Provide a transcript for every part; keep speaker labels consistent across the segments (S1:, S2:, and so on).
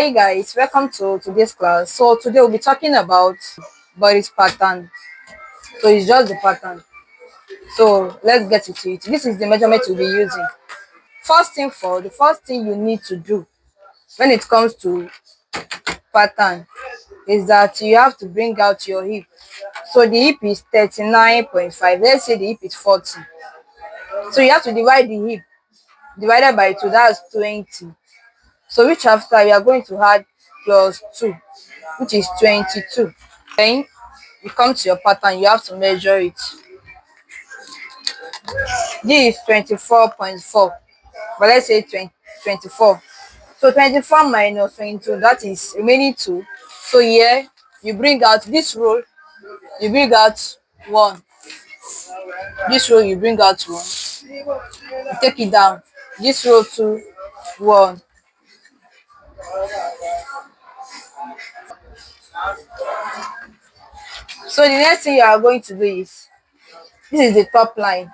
S1: Hey guys, welcome to today's class. So today we'll be talking about Bodice pattern. So it's just the pattern. So let's get into it. This is the measurement we'll be using. The first thing you need to do when it comes to pattern is that you have to bring out your hip. So the hip is 39.5. Let's say the hip is 40. So you have to divide the hip divided by 2, that's 20. So which after we are going to add plus 2, which is 22. Then you come to your pattern, you have to measure it. This is 24.4, but let's say 24. So 24 minus 22, that is remaining 2. So here you bring out this row, you bring out 1. This row you bring out 1. You take it down. This row 2, 1. So the next thing you are going to do is, this is the top line.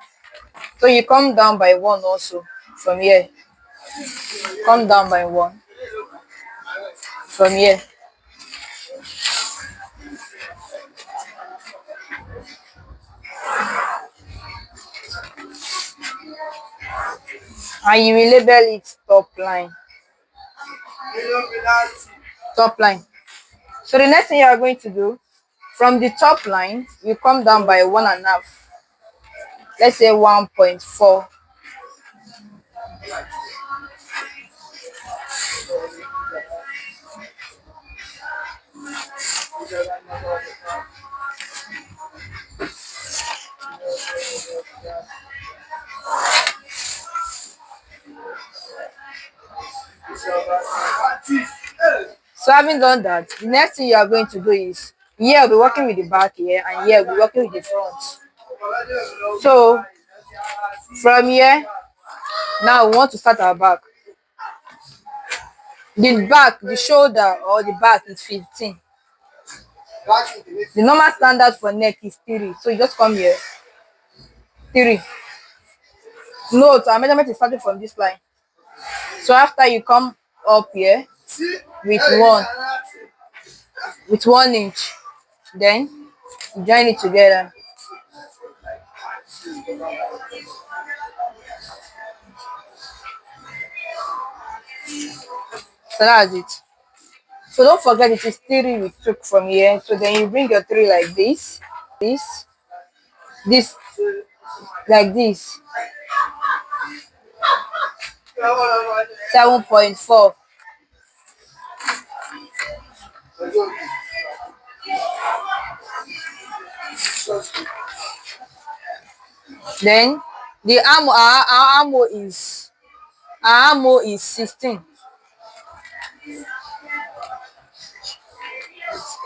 S1: So you come down by 1 also from here. Come down by 1 from here. And you will label it top line. Top line. So the next thing you are going to do, from the top line, you come down by 1.5. Let's say 1.4. So having done that, the next thing you are going to do is, here I'll be working with the back here, and here I'll be working with the front. So from here, now we want to start our back. The back, the shoulder or the back is 15. The normal standard for neck is 3. So you just come here. 3. Note, our measurement is starting from this line. So after you come up here with 1 inch, then you join it together. So that's it. So don't forget it is 3 we took from here. So then you bring your 3 like this, this, like this. 7.4. Then the our armhole is 16.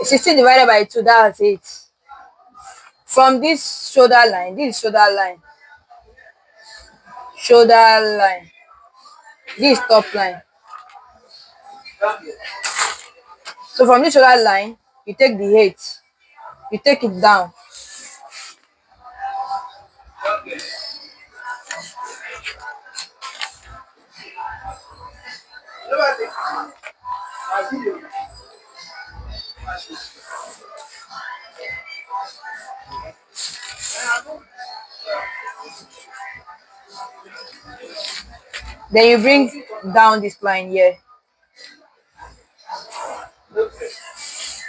S1: 16 divided by 2, that's 8. From this shoulder line, this is shoulder line. Shoulder line. This is top line. So from this shoulder line, you take the 8. You take it down. Then you bring down this line here.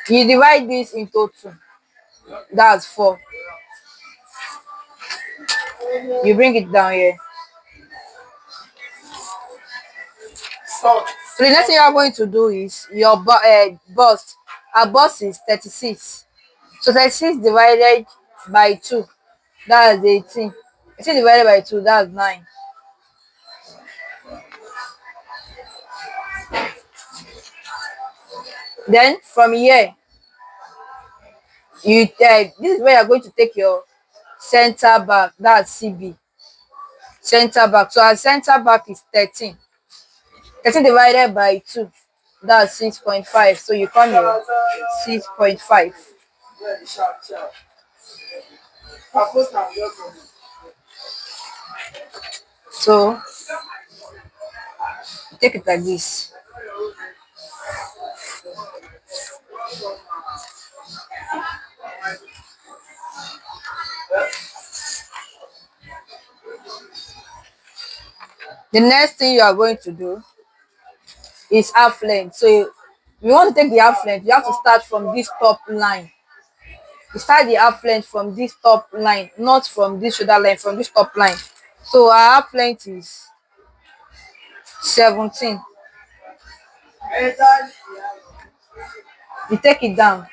S1: You divide this into 2. That's 4. You bring it down here. So the next thing you are going to do is your bust. Our bust is 36. So 36 divided by 2, that's 18. 18 divided by 2, that's 9. Then from here, this is where you're going to take your center back, that's CB. Center back. So our center back is 13. 13 divided by 2, that's 6.5. So you come here 6.5. So take it like this. The next thing you are going to do is half length. So you want to take the half length, you have to start from this top line. You start the half length from this top line, not from this shoulder line, from this top line. So our half length is 17. You take it down.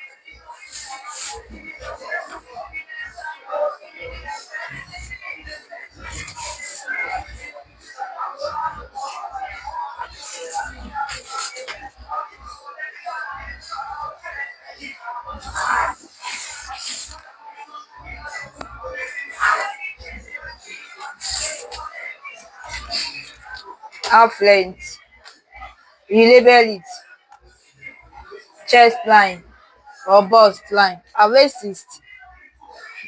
S1: Half length. You label it chest line or bust line. Our waist is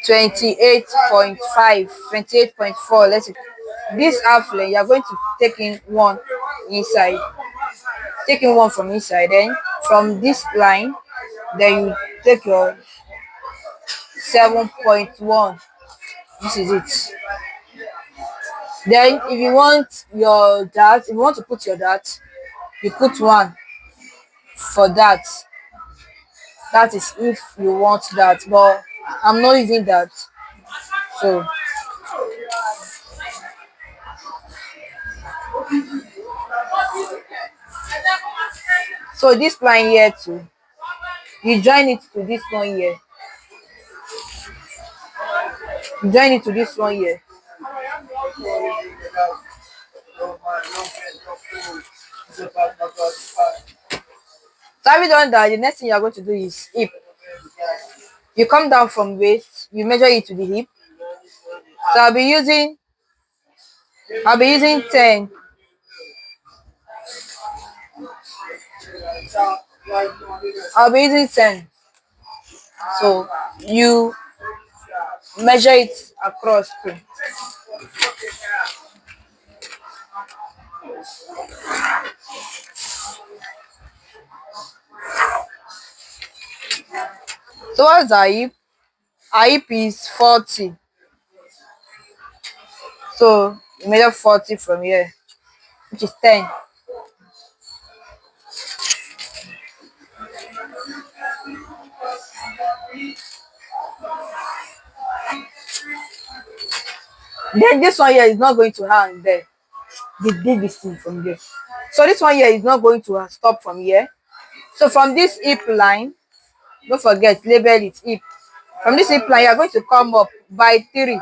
S1: 28.5, 28.4. Let's say this half length, you are going to take in one inside, taking one from inside, then from this line, then you take your 7.1. This is it. Then if you want your dart, if you want to put your dart, you put one for that. That is if you want that, but I'm not using that. So this line here too, you join it to this one here. You join it to this one here. So have you done that? The next thing you are going to do is hip. You come down from waist, you measure it to the hip. So I'll be using 10. I'll be using 10. So you measure it across too. So what's our hip? Our hip is 40. So you measure 40 from here, which is 10. Then this one here is not going to hang there. This thing from there. So this one here is not going to stop from here. So from this hip line, don't forget, label it hip. From this hip line, you are going to come up by 3.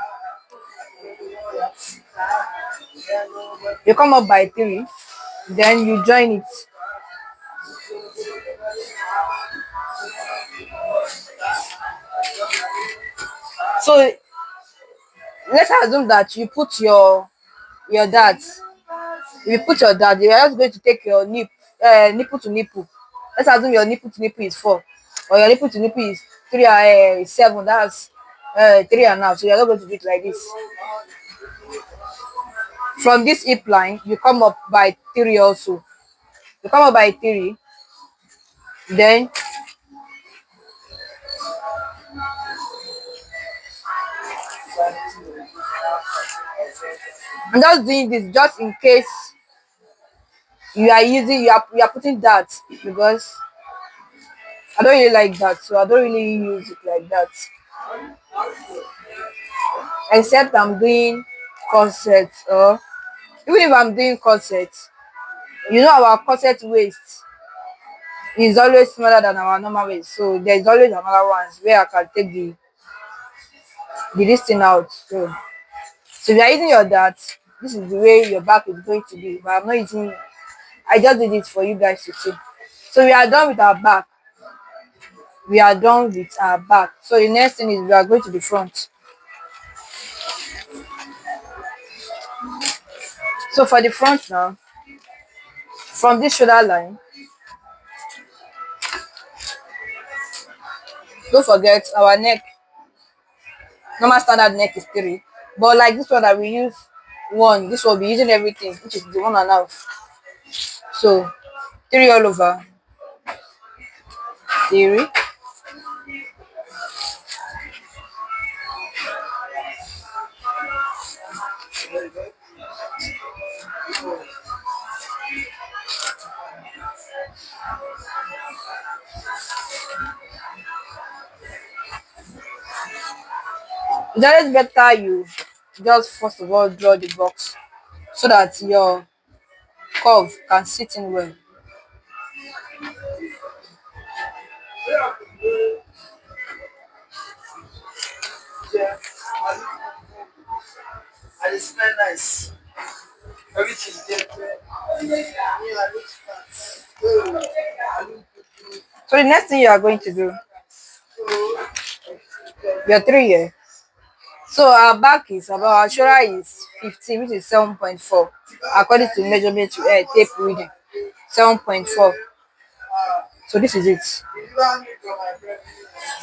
S1: You come up by 3, then you join it. So let's assume that you put your dart. If you put your dart, you are just going to take your nipple to nipple. Let's assume your nipple to nipple is 4, or your nipple to nipple is 7. That's 3.5. So you're not going to do it like this. From this hip line, you come up by 3 also. You come up by 3, then I'm just doing this just in case you are putting that, because I don't really like that, so I don't really use it like that. Except I'm doing corset, or even if I'm doing corset, our corset waist is always smaller than our normal waist. So there's always another ones where I can take the this thing out. So if you are using your dart, this is the way your back is going to be. But I'm not using. I just did it for you guys to see. So we are done with our back. So the next thing is we are going to the front. So for the front now, from this shoulder line, don't forget our neck. Normal standard neck is 3, but like this one that we use 1, this will be using everything, which is the 1.5. So 3 all over 3. It's always better you just first of all draw the box so that your curve can sit in well. So the next thing you are going to do, your 3 year. So our back is about, our shoulder is 15, which is 7.4, according to measurement tape reading. 7.4. So this is it.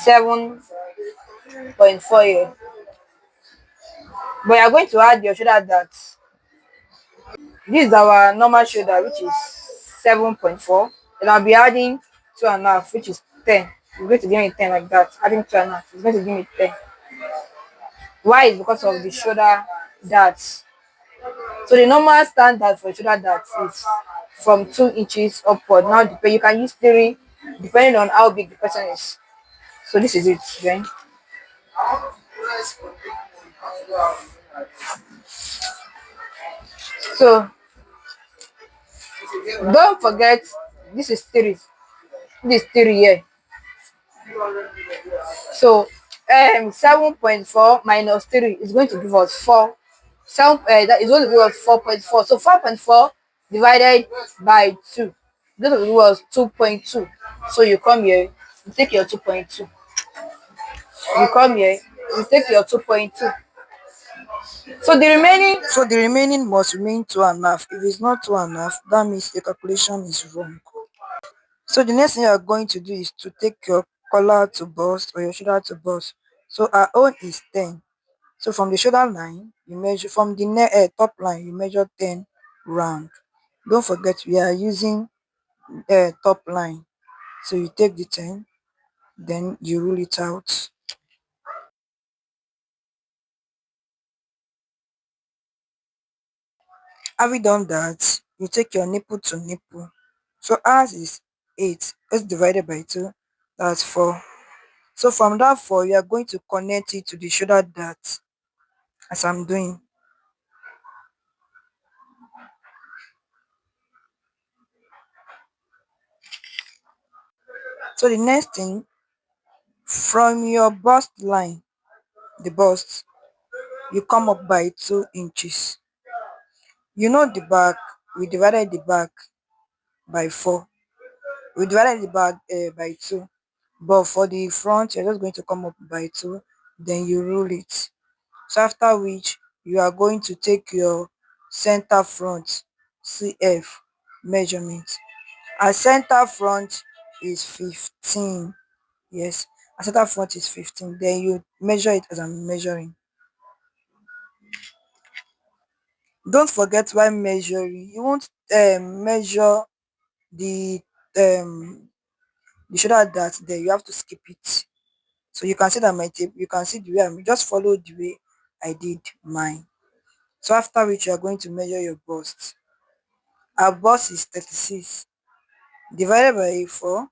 S1: 7.4 here. But you are going to add your shoulder dart. This is our normal shoulder, which is 7.4. Then I'll be adding 2.5, which is 10. It's going to give me 10 like that. Adding 2.5, it's going to give me 10. Why? Is because of the shoulder darts. So the normal standard for shoulder darts is from 2 inches upward. Now you can use three depending on how big the person is. So this is it then. So don't forget, this is three. This is 3 here. So 7.4 minus 3 is going to give us 4. That is going to give us 4.4. So 4.4 divided by 2 is going to give us 2.2. So you come here, you take your 2.2. You come here, you take your 2.2. So the remaining must remain 2.5. If it's not 2.5, that means the calculation is wrong. So the next thing you are going to do is to take your collar to bust or your shoulder to bust. So our own is 10. So from the shoulder line, you measure from the top line, you measure 10 round. Don't forget we are using top line. So you take the 10, then you rule it out. Having done that, you take your nipple to nipple. So ours is 8. Let's divide it by 2. That's 4. So from that 4, you are going to connect it to the shoulder dart as I'm doing. So the next thing, from your bust line, the bust, you come up by 2 inches. You know the back, we divided the back by 4. We divided the back by 2. But for the front, you're just going to come up by 2. Then you rule it. So after which, you are going to take your center front CF measurement. Our center front is 15. Yes, our center front is 15. Then you measure it as I'm measuring. Don't forget while measuring, you won't measure the um the shoulder dart there. You have to skip it. So you can see that my tape, you can see the way I'm just follow the way I did mine. So after which you are going to measure your bust. Our bust is 36 divided by 4,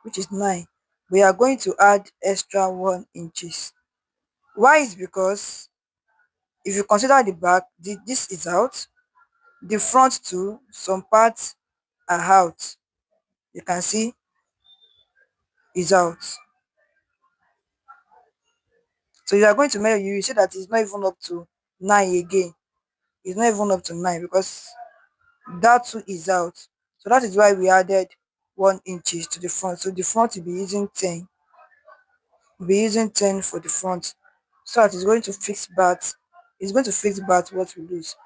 S1: which is 9. We are going to add extra 1 inches. Why? Is because if you consider the back, this is out. The front too, some parts are out. You can see is out. So you are going to measure, you will see that it's not even up to 9 again. It's not even up to 9 because that too is out. So that is why we added 1 inches to the front. So the front will be using 10. We'll be using 10 for the front. So that it's going to fix back. It's going to fix back what we lose.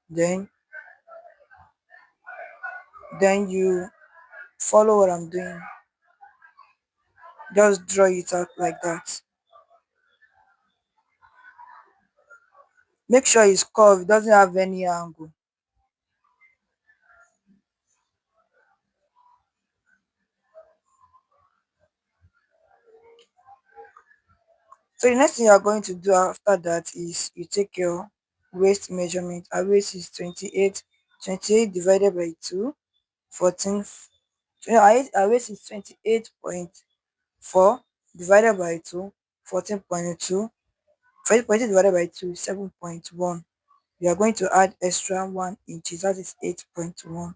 S1: Then you follow what I'm doing. Just draw it out like that. Make sure it's curved, it doesn't have any angle. So the next thing you are going to do after that is you take your waist measurement. Our waist is 28. 28 divided by 2, 14.
S2: our waist is 28.4 divided by 2, 14.2. 14.2 divided by 2 is 7.1. We are going to add extra 1 inches, that is 8.1.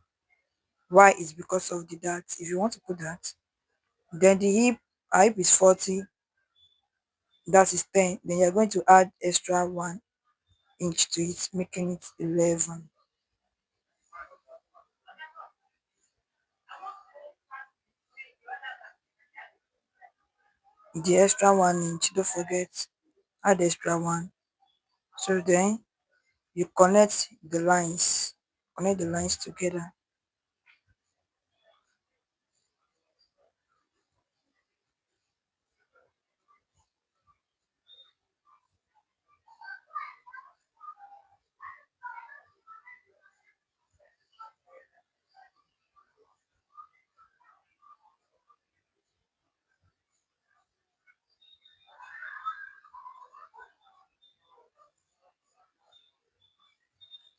S2: Why is because of the that. If you want to put that, then the hip, our hip is 40, that is 10. Then you're going to add extra 1 inch to it, making it 11. The extra 1 inch, don't forget, add extra 1. So then you connect the lines together.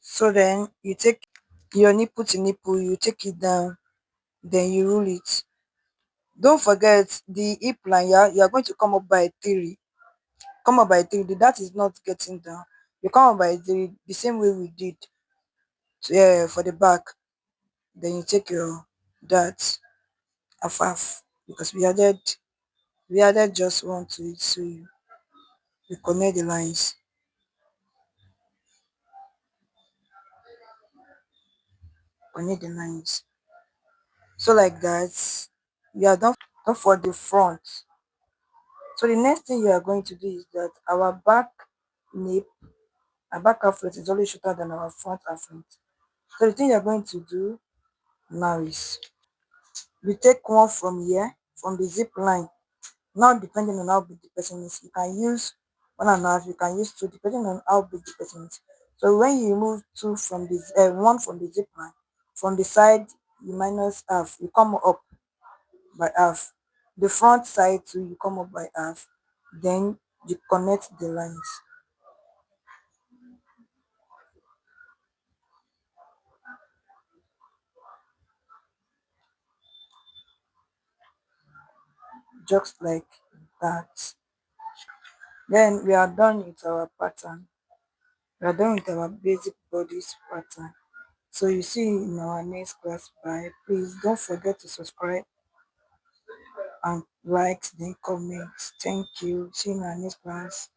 S2: So then you take your nipple to nipple, you take it down, then you rule it. Don't forget the hip line, you are going to come up by 3. Come up by 3. That is not getting down. You come up by 3 the same way we did for the back. Then you take your that half because we added just one to it, so you connect the lines. Connect the lines. So like that, you are done for the front. So the next thing you are going to do is that our back nape, our back outlet is always shorter than our front outlet. So the thing you are going to do now is you take one from here, from the zip line. Now depending on how big the person is, you can use 1.5, you can use 2, depending on how big the person is. So when you remove 2 from the one from the zip line, from the side you minus half, you come up by half. The front side too, you come up by half. Then you connect the lines just like that. Then we are done with our pattern. We are done with our basic bodice pattern. So you see in our next class. Bye. Please don't forget to subscribe and like, then comment. Thank you. See you in our next class.